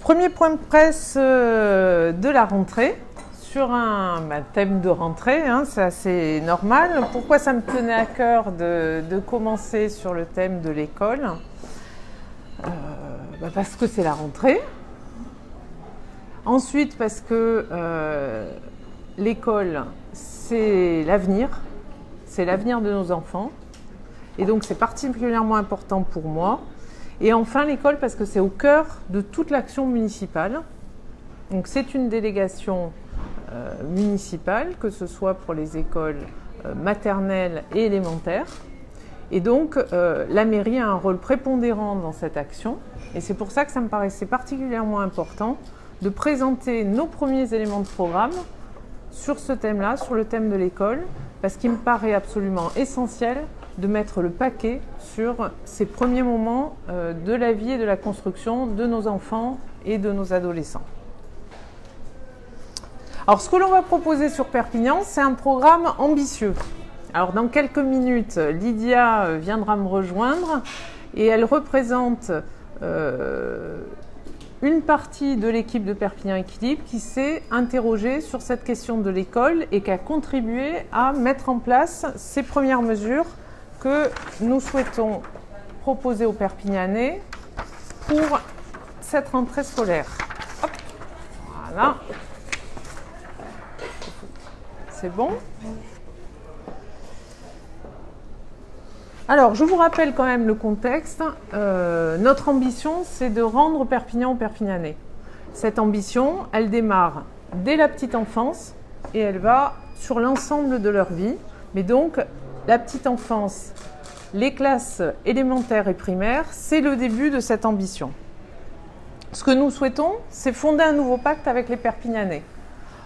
Premier point de presse de la rentrée, sur un thème de rentrée, c'est assez normal. Pourquoi ça me tenait à cœur de commencer sur le thème de l'école? Parce que c'est la rentrée. Ensuite, parce que l'école, c'est l'avenir de nos enfants. Et donc, c'est particulièrement important pour moi. Et enfin, l'école, parce que c'est au cœur de toute l'action municipale. Donc, c'est une délégation municipale, que ce soit pour les écoles maternelles et élémentaires. Et donc, la mairie a un rôle prépondérant dans cette action. Et c'est pour ça que ça me paraissait particulièrement important de présenter nos premiers éléments de programme sur ce thème-là, sur le thème de l'école, parce qu'il me paraît absolument essentiel de mettre le paquet sur ces premiers moments de la vie et de la construction de nos enfants et de nos adolescents. Alors, ce que l'on va proposer sur Perpignan, c'est un programme ambitieux. Alors, dans quelques minutes, Lydia viendra me rejoindre et elle représente une partie de l'équipe de Perpignan Équilibre qui s'est interrogée sur cette question de l'école et qui a contribué à mettre en place ces premières mesures que nous souhaitons proposer aux Perpignanais pour cette rentrée scolaire. Hop. Voilà. C'est bon? Alors, je vous rappelle quand même le contexte. Notre ambition, c'est de rendre Perpignan aux Perpignanais. Cette ambition, elle démarre dès la petite enfance et elle va sur l'ensemble de leur vie. Mais donc, la petite enfance, les classes élémentaires et primaires, c'est le début de cette ambition. Ce que nous souhaitons, c'est fonder un nouveau pacte avec les Perpignanais.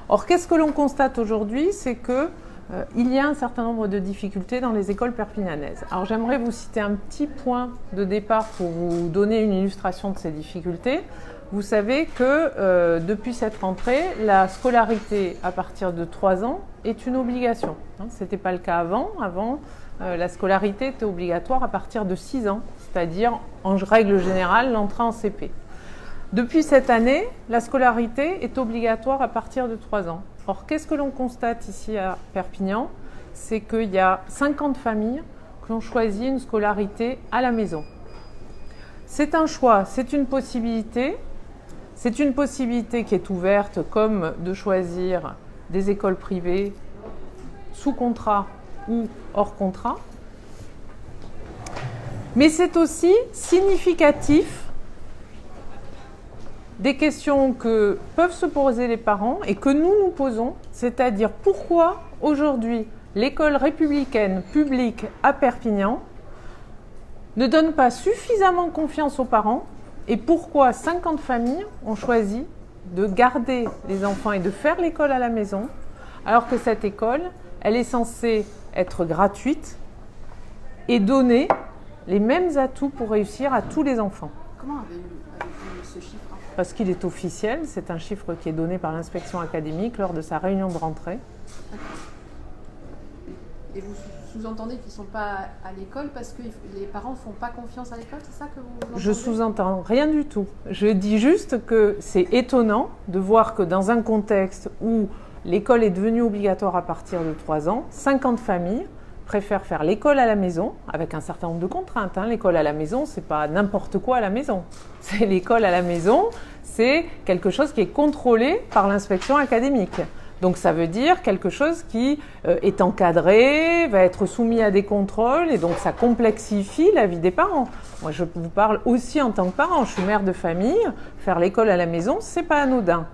Or, qu'est-ce que l'on constate aujourd'hui? C'est qu'il y a un certain nombre de difficultés dans les écoles perpignanaises. Alors, j'aimerais vous citer un petit point de départ pour vous donner une illustration de ces difficultés. Vous savez que depuis cette rentrée, la scolarité à partir de 3 ans est une obligation. Ce n'était pas le cas avant. Avant, la scolarité était obligatoire à partir de 6 ans, c'est-à-dire, en règle générale, l'entrée en CP. Depuis cette année, la scolarité est obligatoire à partir de 3 ans. Or, qu'est-ce que l'on constate ici à Perpignan? C'est qu'il y a 50 familles qui ont choisi une scolarité à la maison. C'est un choix, c'est une possibilité. C'est une possibilité qui est ouverte, comme de choisir des écoles privées sous contrat ou hors contrat. Mais c'est aussi significatif des questions que peuvent se poser les parents et que nous nous posons, c'est-à-dire pourquoi aujourd'hui l'école républicaine publique à Perpignan ne donne pas suffisamment confiance aux parents et pourquoi 50 familles ont choisi de garder les enfants et de faire l'école à la maison alors que cette école, elle est censée être gratuite et donner les mêmes atouts pour réussir à tous les enfants. Comment avez-vous ce chiffre? Parce qu'il est officiel, c'est un chiffre qui est donné par l'inspection académique lors de sa réunion de rentrée. Et vous sous-entendez qu'ils ne sont pas à l'école parce que les parents ne font pas confiance à l'école, c'est ça que vous entendez? Je sous-entends rien du tout. Je dis juste que c'est étonnant de voir que dans un contexte où l'école est devenue obligatoire à partir de 3 ans, 50 familles préfèrent faire l'école à la maison, avec un certain nombre de contraintes. L'école à la maison, ce n'est pas n'importe quoi à la maison. C'est l'école à la maison, c'est quelque chose qui est contrôlé par l'inspection académique. Donc ça veut dire quelque chose qui est encadré, va être soumis à des contrôles, et donc ça complexifie la vie des parents. Moi, je vous parle aussi en tant que parent. Je suis mère de famille, faire l'école à la maison, c'est pas anodin.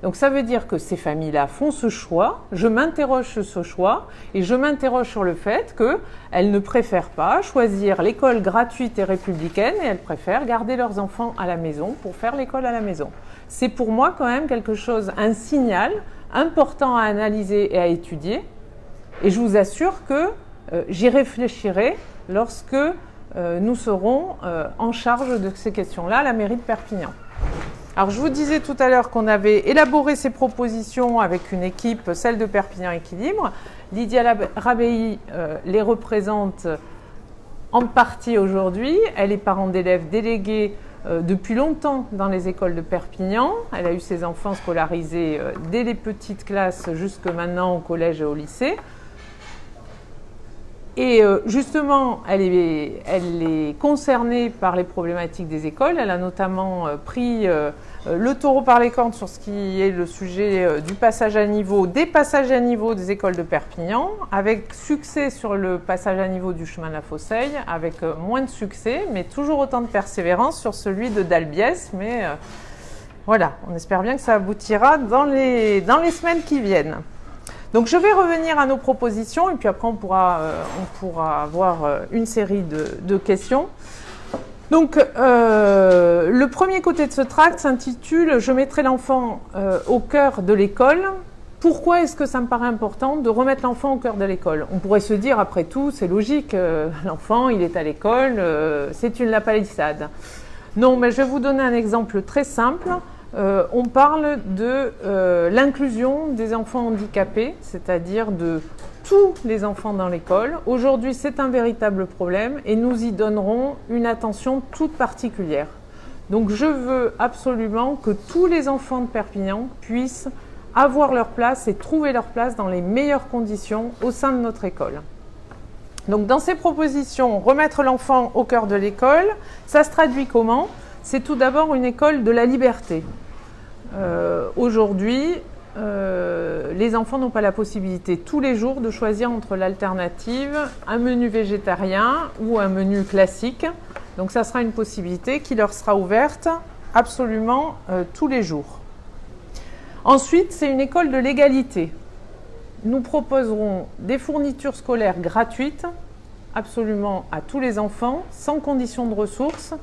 Donc ça veut dire que ces familles-là font ce choix, je m'interroge sur ce choix et je m'interroge sur le fait qu'elles ne préfèrent pas choisir l'école gratuite et républicaine et elles préfèrent garder leurs enfants à la maison pour faire l'école à la maison. C'est pour moi quand même quelque chose, un signal important à analyser et à étudier et je vous assure que j'y réfléchirai lorsque nous serons en charge de ces questions-là à la mairie de Perpignan. Alors, je vous disais tout à l'heure qu'on avait élaboré ces propositions avec une équipe, celle de Perpignan Équilibre. Lydia Rabéi les représente en partie aujourd'hui. Elle est parent d'élèves déléguée depuis longtemps dans les écoles de Perpignan. Elle a eu ses enfants scolarisés dès les petites classes jusque maintenant au collège et au lycée. Et justement, elle est concernée par les problématiques des écoles. Elle a notamment pris le taureau par les cornes sur ce qui est le sujet du passage à niveau, des passages à niveau des écoles de Perpignan, avec succès sur le passage à niveau du chemin de la Fosseille, avec moins de succès, mais toujours autant de persévérance sur celui de Dalbiès. Mais voilà, on espère bien que ça aboutira dans les semaines qui viennent. Donc je vais revenir à nos propositions et puis après on pourra avoir une série de questions. Donc le premier côté de ce tract s'intitule « Je mettrai l'enfant au cœur de l'école ». Pourquoi est-ce que ça me paraît important de remettre l'enfant au cœur de l'école? On pourrait se dire, après tout, c'est logique, l'enfant il est à l'école, c'est une lapalissade. Non, mais je vais vous donner un exemple très simple. On parle de l'inclusion des enfants handicapés, c'est-à-dire de tous les enfants dans l'école. Aujourd'hui, c'est un véritable problème et nous y donnerons une attention toute particulière. Donc, je veux absolument que tous les enfants de Perpignan puissent avoir leur place et trouver leur place dans les meilleures conditions au sein de notre école. Donc, dans ces propositions, remettre l'enfant au cœur de l'école, ça se traduit comment? C'est tout d'abord une école de la liberté. Aujourd'hui, les enfants n'ont pas la possibilité tous les jours de choisir entre l'alternative, un menu végétarien ou un menu classique. Donc ça sera une possibilité qui leur sera ouverte absolument tous les jours. Ensuite, c'est une école de l'égalité. Nous proposerons des fournitures scolaires gratuites, absolument à tous les enfants, sans condition de ressources,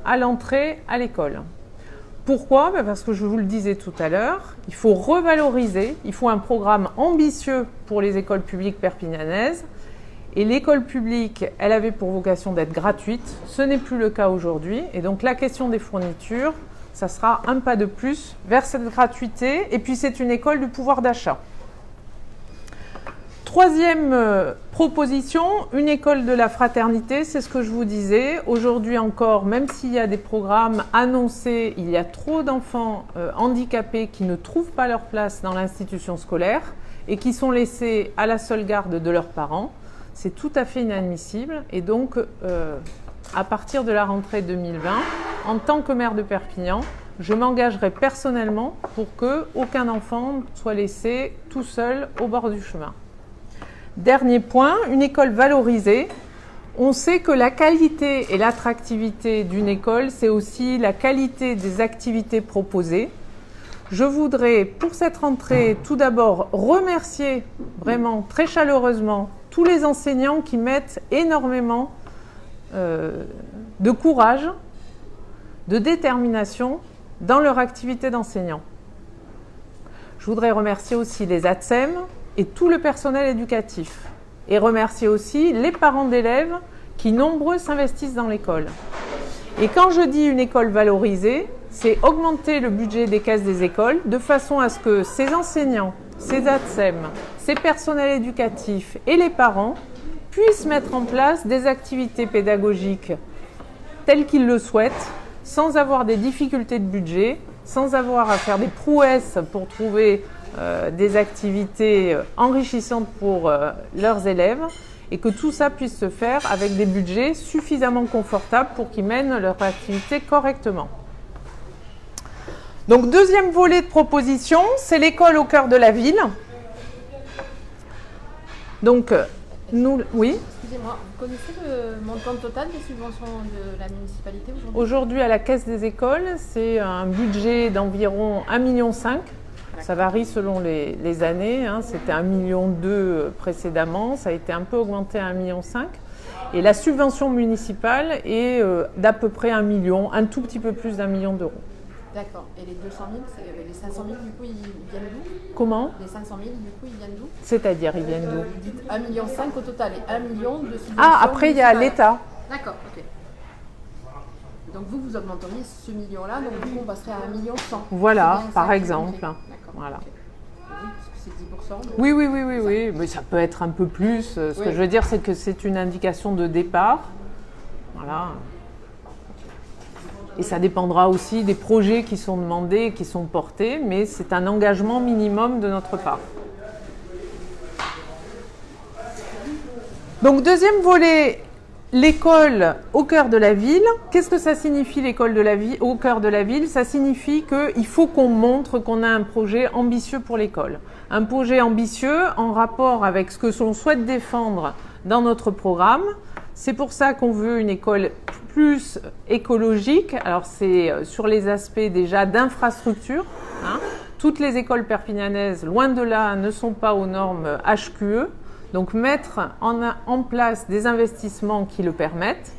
à l'entrée à l'école. Pourquoi? Parce que je vous le disais tout à l'heure, il faut revaloriser, il faut un programme ambitieux pour les écoles publiques perpignanaises. Et l'école publique, elle avait pour vocation d'être gratuite, ce n'est plus le cas aujourd'hui. Et donc la question des fournitures, ça sera un pas de plus vers cette gratuité. Et puis c'est une école du pouvoir d'achat. Troisième proposition, une école de la fraternité, c'est ce que je vous disais. Aujourd'hui encore, même s'il y a des programmes annoncés, il y a trop d'enfants handicapés qui ne trouvent pas leur place dans l'institution scolaire et qui sont laissés à la seule garde de leurs parents. C'est tout à fait inadmissible. Et donc, à partir de la rentrée 2020, en tant que maire de Perpignan, je m'engagerai personnellement pour qu'aucun enfant soit laissé tout seul au bord du chemin. Dernier point, une école valorisée. On sait que la qualité et l'attractivité d'une école, c'est aussi la qualité des activités proposées. Je voudrais, pour cette rentrée, tout d'abord remercier vraiment très chaleureusement tous les enseignants qui mettent énormément de courage, de détermination dans leur activité d'enseignant. Je voudrais remercier aussi les ATSEM et tout le personnel éducatif. Et remercier aussi les parents d'élèves qui, nombreux, s'investissent dans l'école. Et quand je dis une école valorisée, c'est augmenter le budget des caisses des écoles de façon à ce que ces enseignants, ces ATSEM, ces personnels éducatifs et les parents puissent mettre en place des activités pédagogiques telles qu'ils le souhaitent, sans avoir des difficultés de budget, sans avoir à faire des prouesses pour trouver des activités enrichissantes pour leurs élèves et que tout ça puisse se faire avec des budgets suffisamment confortables pour qu'ils mènent leur activité correctement. Donc, deuxième volet de proposition, c'est l'école au cœur de la ville. Donc, oui. Excusez-moi, vous connaissez le montant total des subventions de la municipalité aujourd'hui? Aujourd'hui, à la caisse des écoles, c'est un budget d'environ 1,5 million. Ça varie selon les années. C'était 1,2 million précédemment. Ça a été un peu augmenté à 1,5 million. Et la subvention municipale est d'à peu près 1 million, un tout petit peu plus d'1 million d'euros. D'accord. Et les 200 000, les 500 000, du coup, ils viennent d'où? Comment? Les 500 000, du coup, ils viennent d'où? C'est-à-dire, ils viennent d'où? Vous dites 1,5 million au total et 1 million de subventions. Ah, après, il y a l'État. D'accord, ok. Donc vous augmenteriez ce million-là, donc du coup on passerait à 1,1 million. Voilà, par exemple. D'accord. Voilà. Okay. Oui, parce que c'est 10%. Oui, mais ça peut être un peu plus. Ce que je veux dire, c'est que c'est une indication de départ. Voilà. Et ça dépendra aussi des projets qui sont demandés et qui sont portés, mais c'est un engagement minimum de notre part. Donc deuxième volet, l'école au cœur de la ville. Qu'est-ce que ça signifie l'école au cœur de la ville? Ça signifie qu'il faut qu'on montre qu'on a un projet ambitieux pour l'école. Un projet ambitieux en rapport avec ce que l'on souhaite défendre dans notre programme. C'est pour ça qu'on veut une école plus écologique. Alors c'est sur les aspects déjà d'infrastructure. Toutes les écoles perpignanaises, loin de là, ne sont pas aux normes HQE. Donc mettre en place des investissements qui le permettent.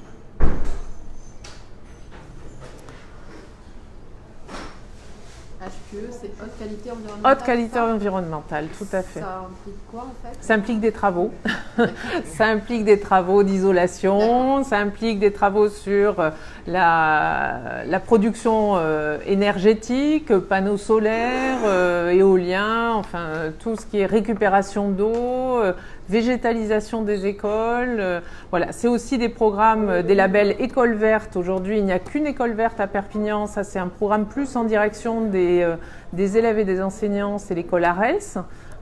HQE, c'est haute qualité environnementale. Haute qualité environnementale, tout à fait. Ça implique quoi en fait? Ça implique des travaux. Ça implique des travaux d'isolation, ça implique des travaux sur la production énergétique, panneaux solaires, éoliens, enfin tout ce qui est récupération d'eau, végétalisation des écoles. Voilà, c'est aussi des programmes, des labels école verte. Aujourd'hui, il n'y a qu'une école verte à Perpignan. Ça, c'est un programme plus en direction des élèves et des enseignants. C'est l'école ARELS.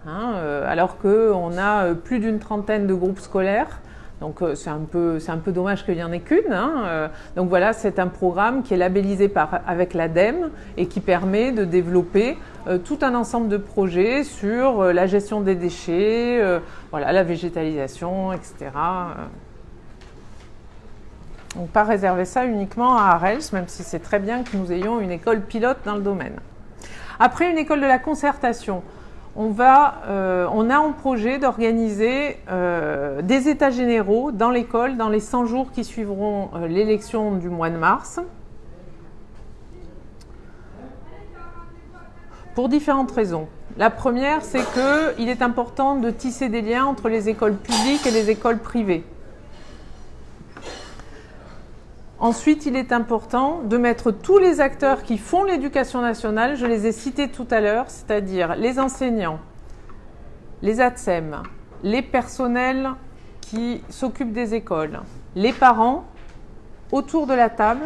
Alors qu'on a plus d'une trentaine de groupes scolaires. Donc c'est un peu dommage qu'il n'y en ait qu'une. Donc voilà, c'est un programme qui est labellisé avec l'ADEME et qui permet de développer tout un ensemble de projets sur la gestion des déchets, voilà, la végétalisation, etc. Donc pas réserver ça uniquement à ARELS, même si c'est très bien que nous ayons une école pilote dans le domaine. Après, une école de la concertation. On a en projet d'organiser des états généraux dans l'école dans les 100 jours qui suivront l'élection du mois de mars. Pour différentes raisons. La première, c'est qu'il est important de tisser des liens entre les écoles publiques et les écoles privées. Ensuite, il est important de mettre tous les acteurs qui font l'éducation nationale, je les ai cités tout à l'heure, c'est-à-dire les enseignants, les ATSEM, les personnels qui s'occupent des écoles, les parents, autour de la table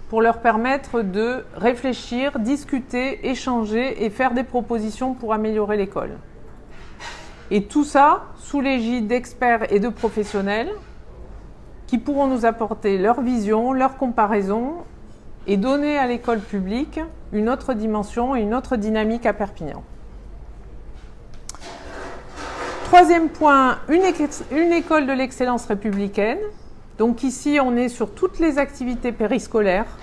pour leur permettre de réfléchir, discuter, échanger et faire des propositions pour améliorer l'école. Et tout ça sous l'égide d'experts et de professionnels qui pourront nous apporter leur vision, leur comparaison et donner à l'école publique une autre dimension et une autre dynamique à Perpignan. Troisième point, une école de l'excellence républicaine. Donc ici, on est sur toutes les activités périscolaires.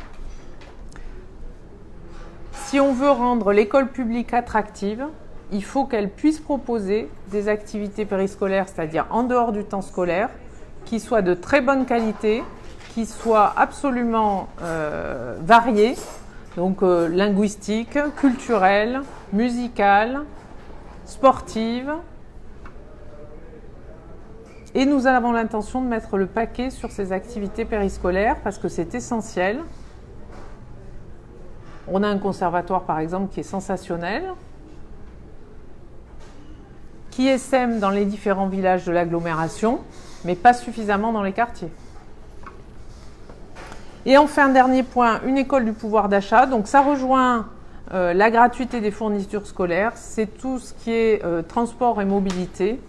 Si on veut rendre l'école publique attractive, il faut qu'elle puisse proposer des activités périscolaires, c'est-à-dire en dehors du temps scolaire, qui soient de très bonne qualité, qui soient absolument variées, donc linguistiques, culturelles, musicales, sportives. Et nous avons l'intention de mettre le paquet sur ces activités périscolaires parce que c'est essentiel. On a un conservatoire par exemple qui est sensationnel, qui essaime dans les différents villages de l'agglomération, mais pas suffisamment dans les quartiers. Et enfin, dernier point, une école du pouvoir d'achat. Donc ça rejoint la gratuité des fournitures scolaires, c'est tout ce qui est transport et mobilité.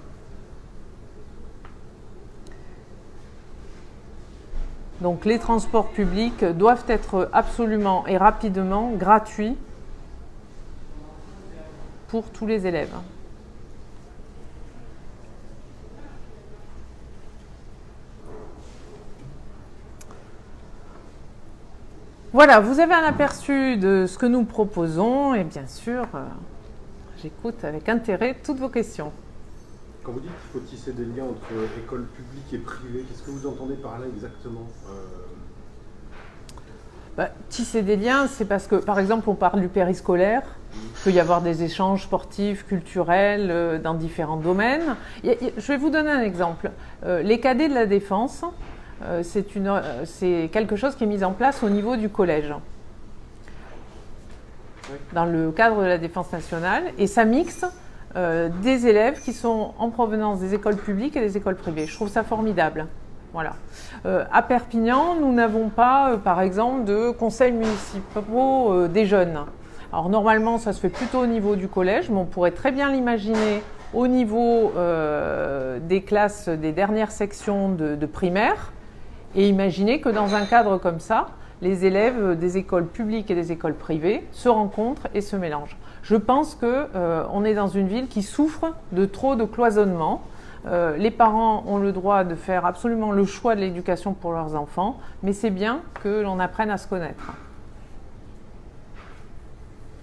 Donc les transports publics doivent être absolument et rapidement gratuits pour tous les élèves. Voilà, vous avez un aperçu de ce que nous proposons et bien sûr, j'écoute avec intérêt toutes vos questions. Quand vous dites qu'il faut tisser des liens entre écoles publiques et privées, qu'est-ce que vous entendez par là exactement ? Tisser des liens, c'est parce que, par exemple, on parle du périscolaire. Il peut y avoir des échanges sportifs, culturels, dans différents domaines. Je vais vous donner un exemple. Les cadets de la Défense, c'est quelque chose qui est mis en place au niveau du collège, dans le cadre de la Défense nationale, et ça mixe des élèves qui sont en provenance des écoles publiques et des écoles privées. Je trouve ça formidable. Voilà. À Perpignan, nous n'avons pas, par exemple, de conseils municipaux des jeunes. Alors normalement, ça se fait plutôt au niveau du collège, mais on pourrait très bien l'imaginer au niveau des classes des dernières sections de primaire, et imaginer que dans un cadre comme ça, les élèves des écoles publiques et des écoles privées se rencontrent et se mélangent. Je pense qu'on est dans une ville qui souffre de trop de cloisonnement. Les parents ont le droit de faire absolument le choix de l'éducation pour leurs enfants, mais c'est bien que l'on apprenne à se connaître.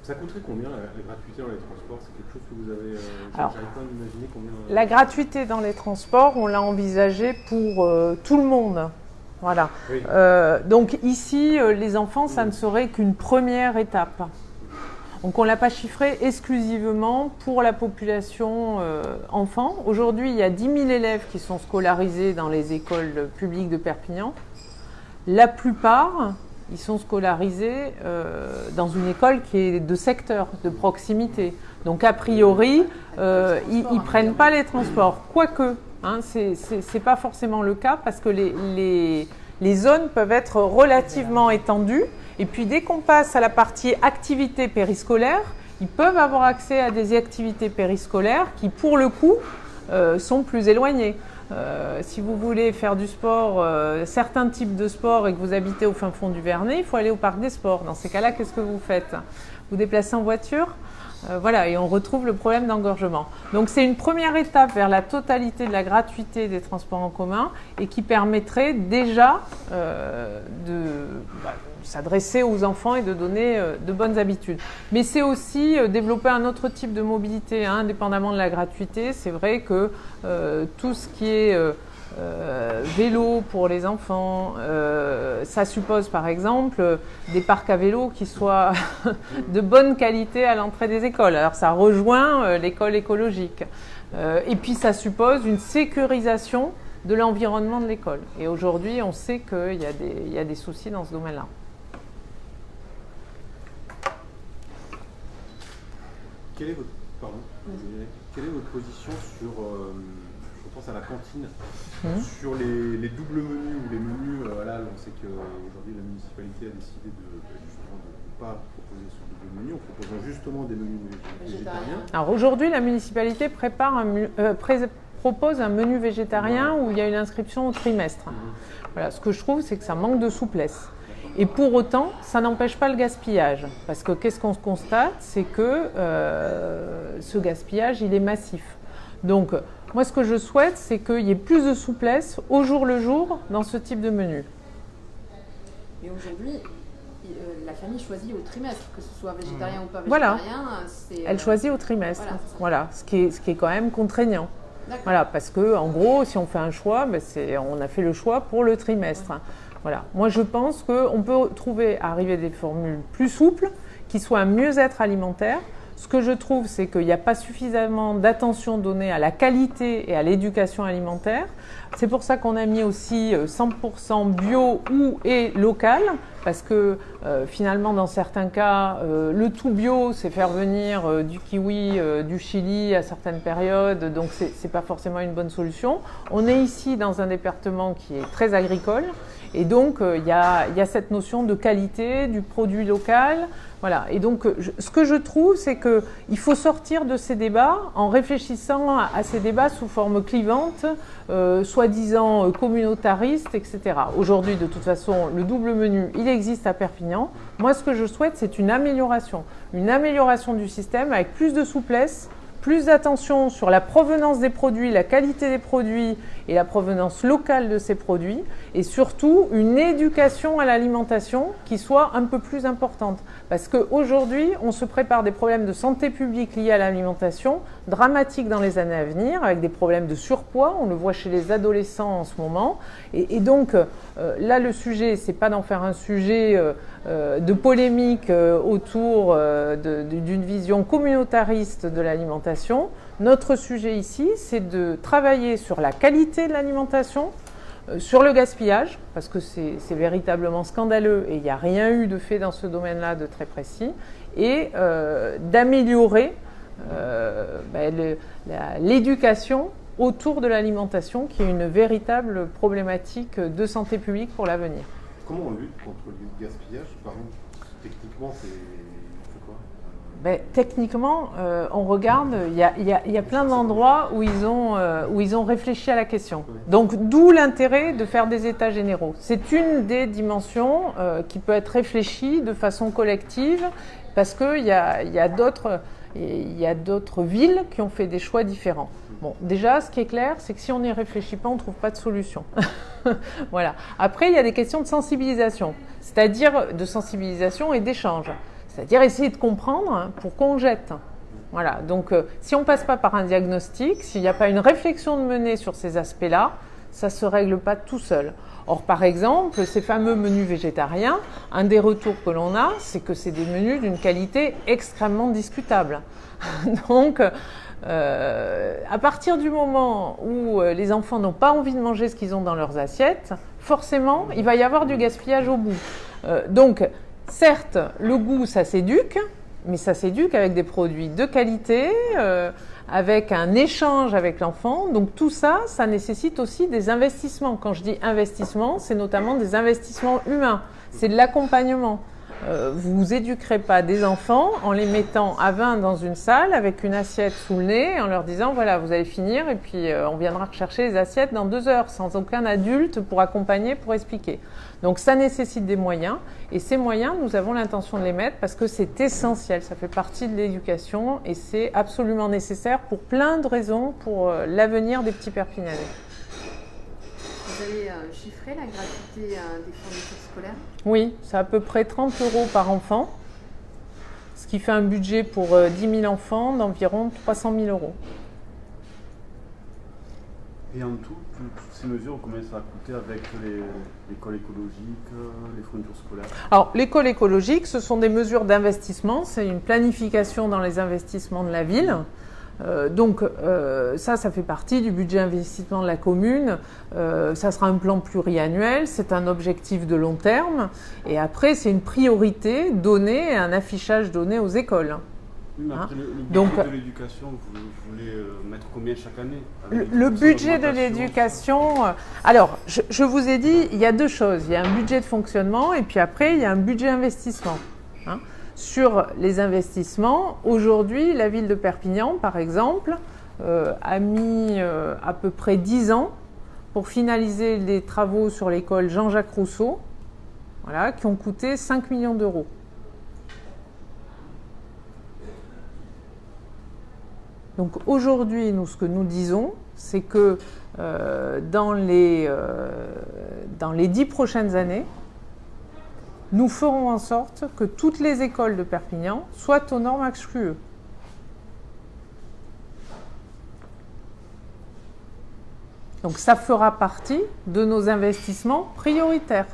Ça coûterait combien la gratuité dans les transports? C'est quelque chose que vous avez... Alors, j'arrive pas à m'imaginer combien... La gratuité dans les transports, on l'a envisagé pour tout le monde. Voilà. Oui. Donc ici, les enfants, ça ne serait qu'une première étape. Donc on ne l'a pas chiffré exclusivement pour la population enfant. Aujourd'hui, il y a 10 000 élèves qui sont scolarisés dans les écoles publiques de Perpignan. La plupart, ils sont scolarisés dans une école qui est de secteur, de proximité. Donc a priori, ils ne prennent pas les transports. Quoique, hein, ce n'est pas forcément le cas parce que les zones peuvent être relativement étendues. Et puis dès qu'on passe à la partie activités périscolaires, ils peuvent avoir accès à des activités périscolaires qui, pour le coup, sont plus éloignées. Si vous voulez faire du sport, certains types de sport et que vous habitez au fin fond du Vernet, il faut aller au parc des sports. Dans ces cas-là, qu'est-ce que vous faites? Vous déplacez en voiture? Voilà, et on retrouve le problème d'engorgement. Donc c'est une première étape vers la totalité de la gratuité des transports en commun et qui permettrait déjà de s'adresser aux enfants et de donner de bonnes habitudes. Mais c'est aussi développer un autre type de mobilité, hein, indépendamment de la gratuité. C'est vrai que tout ce qui est vélo pour les enfants, ça suppose par exemple des parcs à vélo qui soient de bonne qualité à l'entrée des écoles. Alors ça rejoint l'école écologique. Et puis ça suppose une sécurisation de l'environnement de l'école. Et aujourd'hui, on sait qu'il y a des soucis dans ce domaine-là. Quelle est votre position sur, je pense à la cantine, sur les doubles menus ou les menus halal? On sait qu'aujourd'hui la municipalité a décidé de ne pas proposer ce double menu, en proposant justement des menus végétariens. Alors aujourd'hui, la municipalité propose un menu végétarien où il y a une inscription au trimestre. Voilà, ce que je trouve, c'est que ça manque de souplesse. Et pour autant, ça n'empêche pas le gaspillage. Parce que qu'est-ce qu'on constate? C'est que ce gaspillage, il est massif. Donc, moi, ce que je souhaite, c'est qu'il y ait plus de souplesse au jour le jour dans ce type de menu. Et aujourd'hui, la famille choisit au trimestre, que ce soit végétarien ou pas Voilà. végétarien. Elle choisit au trimestre. Voilà, ce qui est quand même contraignant. Voilà, parce que en gros, si on fait un choix, on a fait le choix pour le trimestre. Voilà. Moi, je pense qu'on peut arriver des formules plus souples, qui soient un mieux-être alimentaire. Ce que je trouve, c'est qu'il n'y a pas suffisamment d'attention donnée à la qualité et à l'éducation alimentaire. C'est pour ça qu'on a mis aussi 100% bio et local, parce que finalement, dans certains cas, le tout bio, c'est faire venir du kiwi, du Chili à certaines périodes, donc ce n'est pas forcément une bonne solution. On est ici dans un département qui est très agricole, et donc il y a cette notion de qualité, du produit local. Voilà. Et donc, ce que je trouve, c'est qu'il faut sortir de ces débats en réfléchissant à ces débats sous forme clivante, soi-disant communautariste, etc. Aujourd'hui, de toute façon, le double menu, il existe à Perpignan. Moi, ce que je souhaite, c'est une amélioration du système avec plus de souplesse, plus d'attention sur la provenance des produits, la qualité des produits et la provenance locale de ces produits, et surtout une éducation à l'alimentation qui soit un peu plus importante. Parce qu'aujourd'hui, on se prépare des problèmes de santé publique liés à l'alimentation, dramatiques dans les années à venir, avec des problèmes de surpoids, on le voit chez les adolescents en ce moment. Et donc, là, le sujet, c'est pas d'en faire un sujet de polémique autour d'une vision communautariste de l'alimentation. Notre sujet ici, c'est de travailler sur la qualité de l'alimentation, sur le gaspillage, parce que c'est véritablement scandaleux et il n'y a rien eu de fait dans ce domaine-là de très précis, et d'améliorer l'éducation autour de l'alimentation, qui est une véritable problématique de santé publique pour l'avenir. Comment on lutte contre le gaspillage? Par exemple, techniquement, c'est quoi? Techniquement, on regarde, il y a plein d'endroits où ils ont réfléchi à la question. Donc, d'où l'intérêt de faire des états généraux. C'est une des dimensions qui peut être réfléchie de façon collective, parce qu'il y a d'autres villes qui ont fait des choix différents. Bon, déjà, ce qui est clair, c'est que si on n'y réfléchit pas, on ne trouve pas de solution. Voilà. Après, il y a des questions de sensibilisation, c'est-à-dire de sensibilisation et d'échange. C'est-à-dire essayer de comprendre pourquoi on jette. Voilà. Donc, si on ne passe pas par un diagnostic, s'il n'y a pas une réflexion de mener sur ces aspects-là, ça ne se règle pas tout seul. Or, par exemple, ces fameux menus végétariens, un des retours que l'on a, c'est que c'est des menus d'une qualité extrêmement discutable. Donc, à partir du moment où les enfants n'ont pas envie de manger ce qu'ils ont dans leurs assiettes, forcément, il va y avoir du gaspillage au bout. Donc, certes, le goût, ça s'éduque, mais ça s'éduque avec des produits de qualité, avec un échange avec l'enfant. Donc tout ça, ça nécessite aussi des investissements. Quand je dis investissement, c'est notamment des investissements humains. C'est de l'accompagnement. Vous éduquerez pas des enfants en les mettant à 20 dans une salle avec une assiette sous le nez, en leur disant voilà, vous allez finir et puis on viendra rechercher les assiettes dans 2 heures, sans aucun adulte pour accompagner, pour expliquer. Donc ça nécessite des moyens, et ces moyens, nous avons l'intention de les mettre parce que c'est essentiel, ça fait partie de l'éducation et c'est absolument nécessaire pour plein de raisons pour l'avenir des petits Perpignanais. Vous avez chiffré la gratuité des fournitures scolaires? Oui, c'est à peu près 30 € par enfant, ce qui fait un budget pour 10 000 enfants d'environ 300 000 €. Et en tout, toutes ces mesures, combien ça va coûter avec l'école écologique, les fournitures scolaires? Alors, l'école écologique, ce sont des mesures d'investissement, c'est une planification dans les investissements de la ville. Donc ça fait partie du budget investissement de la commune. Ça sera un plan pluriannuel, c'est un objectif de long terme. Et après, c'est une priorité donnée, un affichage donné aux écoles. Oui, mais après, le budget de l'éducation, vous voulez mettre combien chaque année? Le budget de l'éducation... Alors, je vous ai dit, il y a 2 choses. Il y a un budget de fonctionnement et puis après, il y a un budget investissement. Sur les investissements, aujourd'hui, la ville de Perpignan, par exemple, a mis à peu près 10 ans pour finaliser les travaux sur l'école Jean-Jacques Rousseau, voilà, qui ont coûté 5 millions €. Donc aujourd'hui, nous, ce que nous disons, c'est que dans les 10 prochaines années, nous ferons en sorte que toutes les écoles de Perpignan soient aux normes HQE. Donc ça fera partie de nos investissements prioritaires.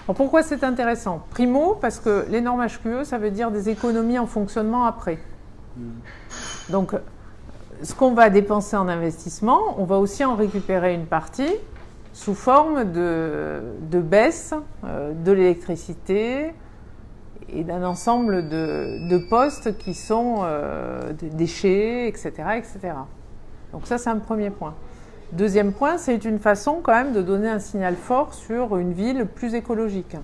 Alors pourquoi c'est intéressant? Primo, parce que les normes HQE, ça veut dire des économies en fonctionnement après. Donc, ce qu'on va dépenser en investissement, on va aussi en récupérer une partie sous forme de baisse de l'électricité et d'un ensemble de postes qui sont des déchets, etc., etc. Donc ça, c'est un premier point. Deuxième point, c'est une façon quand même de donner un signal fort sur une ville plus écologique.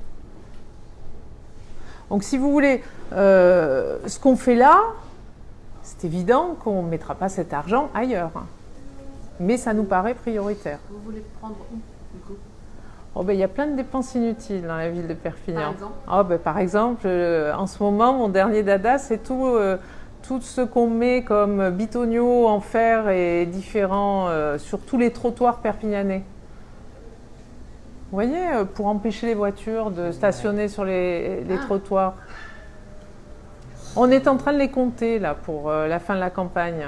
Donc si vous voulez, ce qu'on fait là, c'est évident qu'on ne mettra pas cet argent ailleurs. Mais ça nous paraît prioritaire. Vous voulez prendre où, du coup? Il y a plein de dépenses inutiles dans la ville de Perpignan. Par exemple Par exemple, en ce moment, mon dernier dada, c'est tout ce qu'on met comme bitonio en fer et différents sur tous les trottoirs perpignanais. Vous voyez, pour empêcher les voitures de stationner sur les trottoirs. On est en train de les compter là pour la fin de la campagne.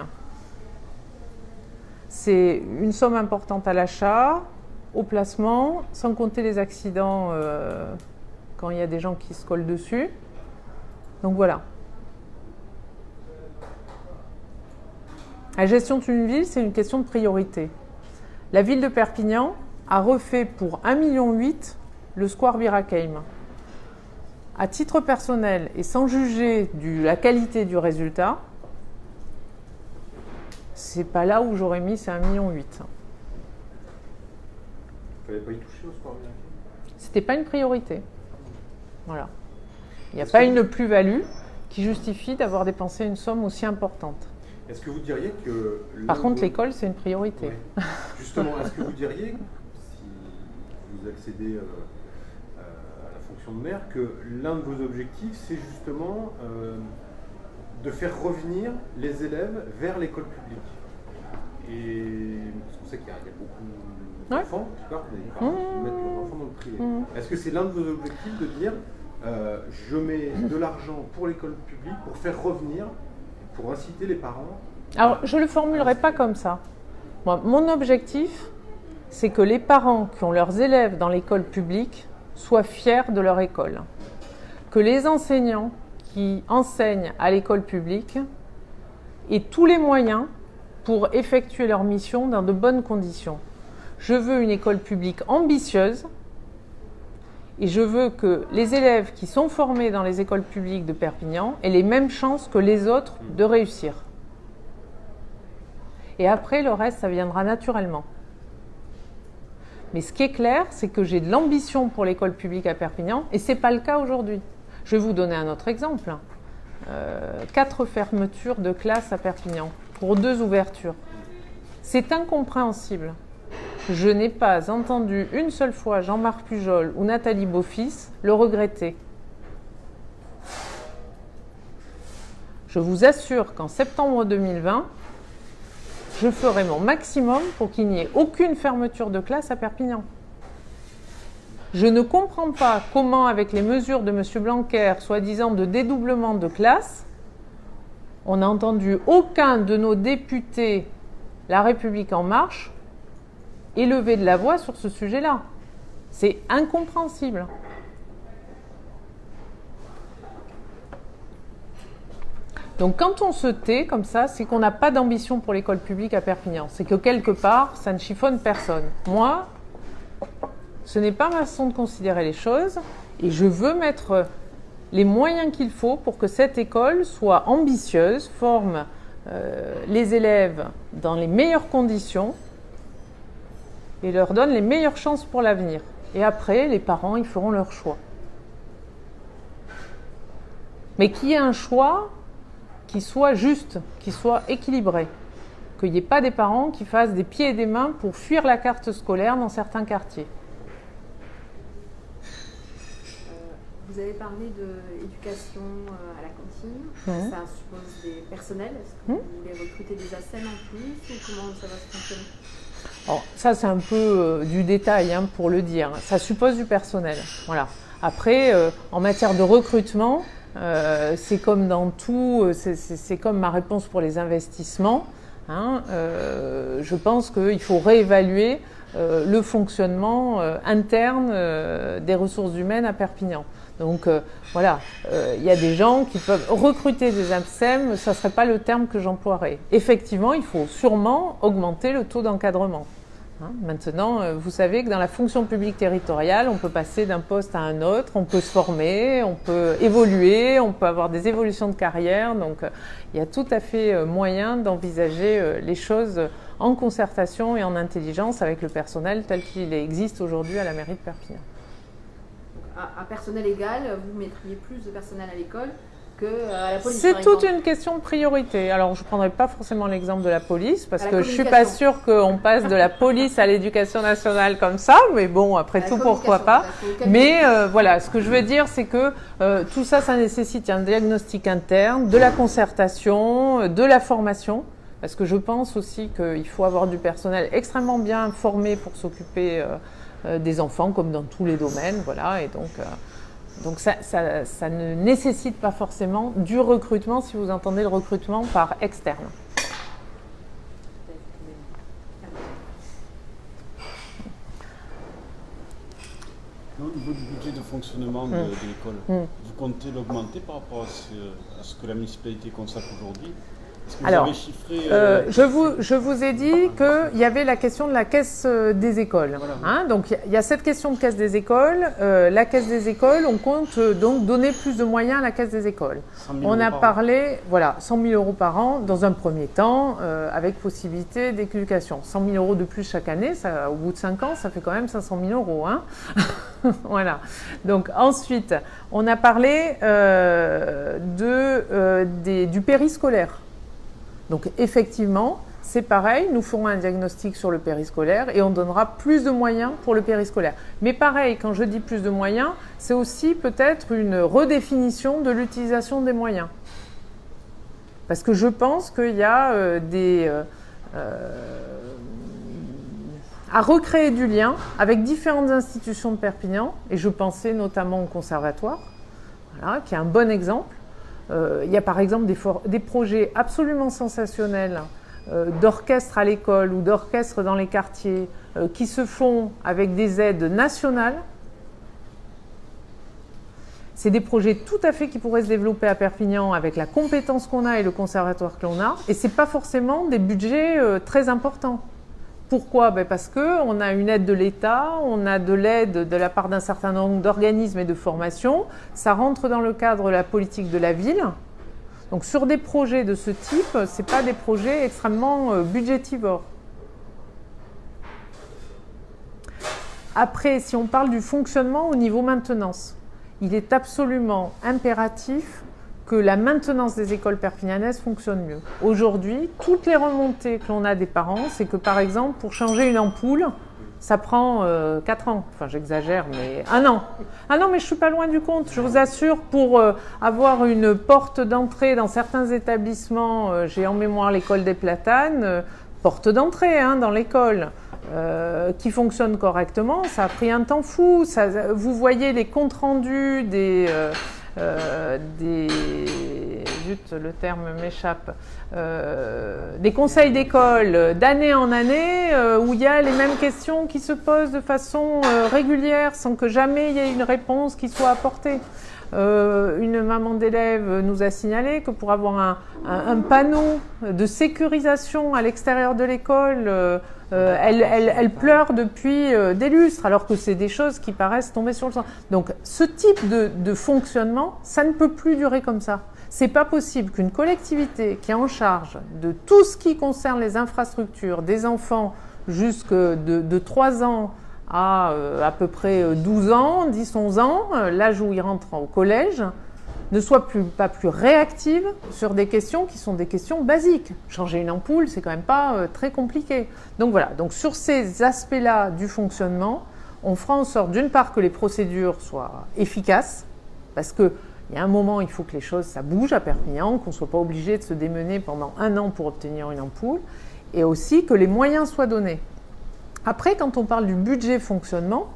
C'est une somme importante à l'achat, au placement, sans compter les accidents quand il y a des gens qui se collent dessus. Donc voilà. La gestion d'une ville, c'est une question de priorité. La ville de Perpignan a refait pour 1,8 million le square Birakeim. à titre personnel et sans juger la qualité du résultat, c'est pas là où j'aurais mis, c'est 1,8 million. Il fallait pas y toucher au sport américain. C'était pas une priorité. Voilà. Il n'y a pas une plus-value qui justifie d'avoir dépensé une somme aussi importante. Est-ce que vous diriez que... Par contre, l'école, c'est une priorité. Ouais. Justement, est-ce que vous diriez, si vous accédez à la fonction de maire, que l'un de vos objectifs, c'est justement de faire revenir les élèves vers l'école publique? Et parce qu'on sait qu'il y a beaucoup d'enfants qui partent, des parents qui mettent leurs enfants dans le privé. Est-ce que c'est l'un de vos objectifs de dire je mets de l'argent pour l'école publique pour faire revenir, pour inciter les parents? Alors, je ne le formulerai pas comme ça. Moi, mon objectif, c'est que les parents qui ont leurs élèves dans l'école publique soient fiers de leur école. Que les enseignants qui enseignent à l'école publique aient tous les moyens pour effectuer leur mission dans de bonnes conditions. Je veux une école publique ambitieuse et je veux que les élèves qui sont formés dans les écoles publiques de Perpignan aient les mêmes chances que les autres de réussir. Et après, le reste, ça viendra naturellement. Mais ce qui est clair, c'est que j'ai de l'ambition pour l'école publique à Perpignan et ce n'est pas le cas aujourd'hui. Je vais vous donner un autre exemple. 4 fermetures de classes à Perpignan pour 2 ouvertures. C'est incompréhensible. Je n'ai pas entendu une seule fois Jean-Marc Pujol ou Nathalie Beaufils le regretter. Je vous assure qu'en septembre 2020, je ferai mon maximum pour qu'il n'y ait aucune fermeture de classe à Perpignan. Je ne comprends pas comment, avec les mesures de M. Blanquer, soi-disant de dédoublement de classe, on n'a entendu aucun de nos députés La République En Marche élever de la voix sur ce sujet-là. C'est incompréhensible. Donc quand on se tait comme ça, c'est qu'on n'a pas d'ambition pour l'école publique à Perpignan. C'est que quelque part, ça ne chiffonne personne. Moi, ce n'est pas ma façon de considérer les choses et je veux mettre les moyens qu'il faut pour que cette école soit ambitieuse, forme les élèves dans les meilleures conditions et leur donne les meilleures chances pour l'avenir. Et après, les parents, ils feront leur choix. Mais qu'il y ait un choix qui soit juste, qui soit équilibré. Qu'il n'y ait pas des parents qui fassent des pieds et des mains pour fuir la carte scolaire dans certains quartiers. Vous avez parlé d'éducation à la cantine. Ça suppose des personnels. Est-ce que vous voulez recruter des ASEM en plus ou comment ça va se fonctionner? Alors, ça, c'est un peu du détail pour le dire. Ça suppose du personnel. Voilà. Après, en matière de recrutement, c'est comme dans tout, c'est comme ma réponse pour les investissements. Je pense qu'il faut réévaluer le fonctionnement interne des ressources humaines à Perpignan. Donc voilà, il y a des gens qui peuvent recruter des APSEM, ça ne serait pas le terme que j'emploierais. Effectivement, il faut sûrement augmenter le taux d'encadrement. Maintenant, vous savez que dans la fonction publique territoriale, on peut passer d'un poste à un autre, on peut se former, on peut évoluer, on peut avoir des évolutions de carrière. Donc, il y a tout à fait moyen d'envisager les choses en concertation et en intelligence avec le personnel tel qu'il existe aujourd'hui à la mairie de Perpignan. À personnel égal, vous mettriez plus de personnel à l'école qu'à la police. C'est toute une question de priorité. Alors, je ne prendrai pas forcément l'exemple de la police parce que je ne suis pas sûre qu'on passe de la police à l'éducation nationale comme ça, mais bon, après tout, pourquoi pas. Mais voilà, ce que je veux dire, c'est que tout ça, ça nécessite un diagnostic interne, de la concertation, de la formation, parce que je pense aussi qu'il faut avoir du personnel extrêmement bien formé pour s'occuper des enfants, comme dans tous les domaines, voilà, et donc ça ne nécessite pas forcément du recrutement, si vous entendez le recrutement par externe. Au niveau du budget de fonctionnement de l'école, vous comptez l'augmenter par rapport à ce que la municipalité consacre aujourd'hui? Est-ce que vous Alors, avez chiffré je vous ai dit qu'il y avait la question de la caisse des écoles. Voilà. Hein, donc, il y a cette question de caisse des écoles. La caisse des écoles, on compte donc donner plus de moyens à la caisse des écoles. 100 000 On a euros par an. parlé, voilà, 100 000 euros par an dans un premier temps, avec possibilité d'éducation. 100 000 euros de plus chaque année, ça, au bout de 5 ans, ça fait quand même 500 000 euros. Hein. Voilà. Donc ensuite, on a parlé du périscolaire. Donc effectivement, c'est pareil, nous ferons un diagnostic sur le périscolaire et on donnera plus de moyens pour le périscolaire. Mais pareil, quand je dis plus de moyens, c'est aussi peut-être une redéfinition de l'utilisation des moyens. Parce que je pense qu'il y a à recréer du lien avec différentes institutions de Perpignan, et je pensais notamment au conservatoire, voilà, qui est un bon exemple. Il y a par exemple des projets absolument sensationnels d'orchestre à l'école ou d'orchestre dans les quartiers qui se font avec des aides nationales. C'est des projets tout à fait qui pourraient se développer à Perpignan avec la compétence qu'on a et le conservatoire que l'on a, et ce n'est pas forcément des budgets très importants. Pourquoi ? Parce qu'on a une aide de l'État, on a de l'aide de la part d'un certain nombre d'organismes et de formations. Ça rentre dans le cadre de la politique de la ville. Donc sur des projets de ce type, ce n'est pas des projets extrêmement budgétivores. Après, si on parle du fonctionnement au niveau maintenance, il est absolument impératif que la maintenance des écoles perpignanaises fonctionne mieux. Aujourd'hui, toutes les remontées que l'on a des parents, c'est que par exemple, pour changer une ampoule, ça prend 4 ans. Enfin, j'exagère, mais 1 an. Ah non, mais je ne suis pas loin du compte. Je vous assure, pour avoir une porte d'entrée dans certains établissements, j'ai en mémoire l'école des Platanes, porte d'entrée dans l'école, qui fonctionne correctement, ça a pris un temps fou. Vous voyez les comptes rendus zut, le terme m'échappe, des conseils d'école d'année en année où il y a les mêmes questions qui se posent de façon régulière sans que jamais il y ait une réponse qui soit apportée. Une maman d'élève nous a signalé que pour avoir un panneau de sécurisation à l'extérieur de l'école, elle pleure depuis des lustres, alors que c'est des choses qui paraissent tomber sur le sang. Donc ce type de fonctionnement, ça ne peut plus durer comme ça. C'est pas possible qu'une collectivité qui est en charge de tout ce qui concerne les infrastructures des enfants jusque de 3 ans à peu près 12 ans, 10-11 ans, l'âge où ils rentrent au collège, ne soit pas plus réactive sur des questions qui sont des questions basiques. Changer une ampoule, c'est quand même pas très compliqué. Donc voilà, donc sur ces aspects-là du fonctionnement, on fera en sorte d'une part que les procédures soient efficaces, parce qu'il y a un moment, il faut que les choses, ça bouge à Perpignan, qu'on ne soit pas obligé de se démener pendant 1 an pour obtenir une ampoule, et aussi que les moyens soient donnés. Après, quand on parle du budget fonctionnement,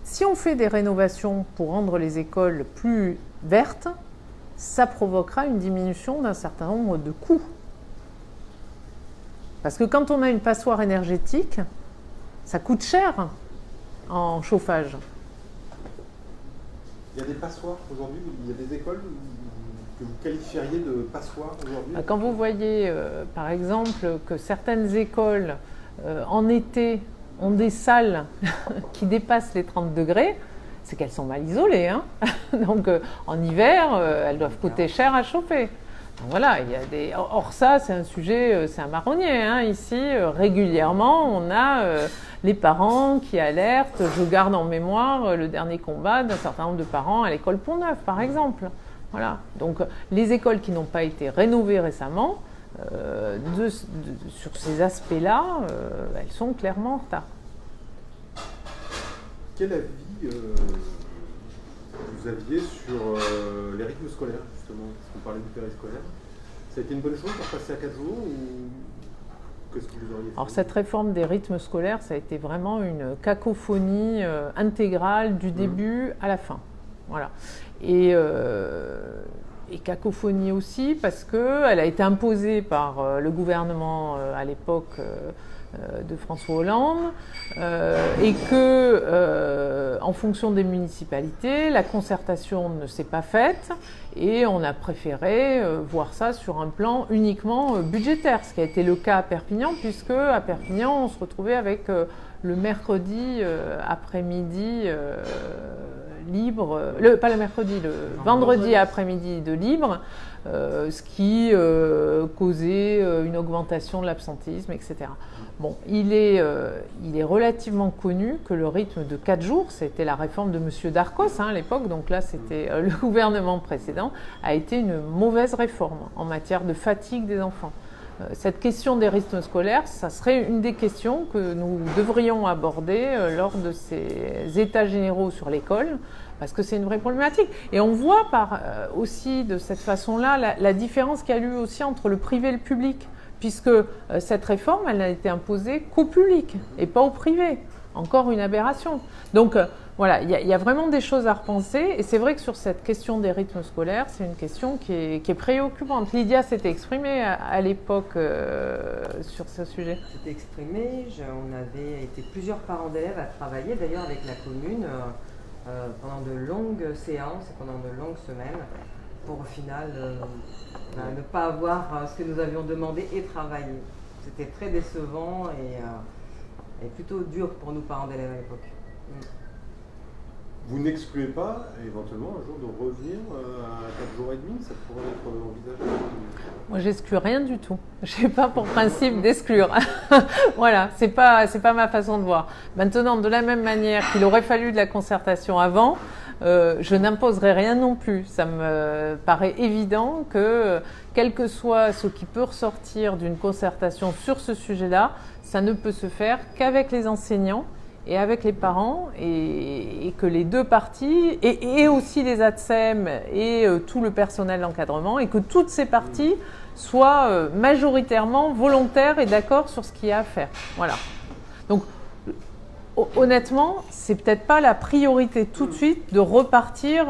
si on fait des rénovations pour rendre les écoles plus vertes, ça provoquera une diminution d'un certain nombre de coûts. Parce que quand on a une passoire énergétique, ça coûte cher en chauffage. Il y a des passoires aujourd'hui, il y a des écoles que vous qualifieriez de passoires aujourd'hui ? Quand vous voyez, par exemple, que certaines écoles, en été, ont des salles qui dépassent les 30 degrés, c'est qu'elles sont mal isolées. Donc, en hiver, elles doivent coûter cher à chauffer. Donc, voilà, il y a des... Or, ça, c'est un sujet, c'est un marronnier. Ici, régulièrement, on a les parents qui alertent. Je garde en mémoire le dernier combat d'un certain nombre de parents à l'école Pont-Neuf, par exemple. Voilà. Donc, les écoles qui n'ont pas été rénovées récemment, sur ces aspects-là, elles sont clairement en retard. Quel avis vous aviez sur les rythmes scolaires, justement, parce qu'on parlait du périscolaire? Ça a été une bonne chose pour passer à 4 jours ou qu'est-ce que vous auriez fait? Alors cette réforme des rythmes scolaires, ça a été vraiment une cacophonie intégrale du début à la fin. Voilà. Et cacophonie aussi parce qu'elle a été imposée par le gouvernement à l'époque de François Hollande, et que, en fonction des municipalités, la concertation ne s'est pas faite, et on a préféré voir ça sur un plan uniquement budgétaire, ce qui a été le cas à Perpignan, puisque à Perpignan, on se retrouvait avec le mercredi après-midi libre, pas le mercredi, le vendredi après-midi de libre, ce qui causait une augmentation de l'absentisme, etc. Bon, il est relativement connu que le rythme de 4 jours, c'était la réforme de M. Darcos à l'époque, donc là c'était le gouvernement précédent, a été une mauvaise réforme en matière de fatigue des enfants. Cette question des rythmes scolaires, ça serait une des questions que nous devrions aborder lors de ces états généraux sur l'école, parce que c'est une vraie problématique. Et on voit aussi de cette façon-là la différence qu'il y a eu aussi entre le privé et le public, puisque cette réforme, elle n'a été imposée qu'au public et pas au privé. Encore une aberration. Donc voilà, il y a vraiment des choses à repenser, et c'est vrai que sur cette question des rythmes scolaires, c'est une question qui est préoccupante. Lydia s'était exprimée à l'époque sur ce sujet. S'était exprimée, on avait été plusieurs parents d'élèves à travailler d'ailleurs avec la commune pendant de longues séances et pendant de longues semaines pour au final ne pas avoir ce que nous avions demandé et travaillé. C'était très décevant et plutôt dur pour nous parents d'élèves à l'époque. Vous n'excluez pas éventuellement un jour de revenir à 4 jours et demi? Ça pourrait être envisageable? Moi, j'exclus rien du tout. Je n'ai pas pour principe d'exclure. Voilà, c'est pas ma façon de voir. Maintenant, de la même manière qu'il aurait fallu de la concertation avant, je n'imposerai rien non plus. Ça me paraît évident que, quel que soit ce qui peut ressortir d'une concertation sur ce sujet-là, ça ne peut se faire qu'avec les enseignants et avec les parents, et que les deux parties, et aussi les ATSEM et tout le personnel d'encadrement, et que toutes ces parties soient majoritairement volontaires et d'accord sur ce qu'il y a à faire. Voilà. Donc, honnêtement, c'est peut-être pas la priorité tout de suite de repartir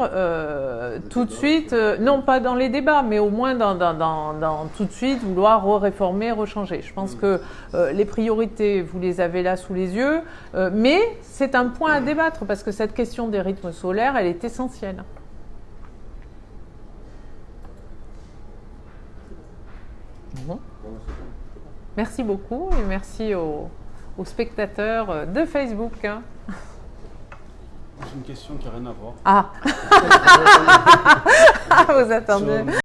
tout de suite, non pas dans les débats, mais au moins dans tout de suite vouloir réformer, rechanger. Je pense que les priorités, vous les avez là sous les yeux, mais c'est un point à débattre parce que cette question des rythmes scolaires, elle est essentielle. Bon. Merci beaucoup et merci aux spectateurs de Facebook. J'ai une question qui n'a rien à voir. Ah, vous attendez.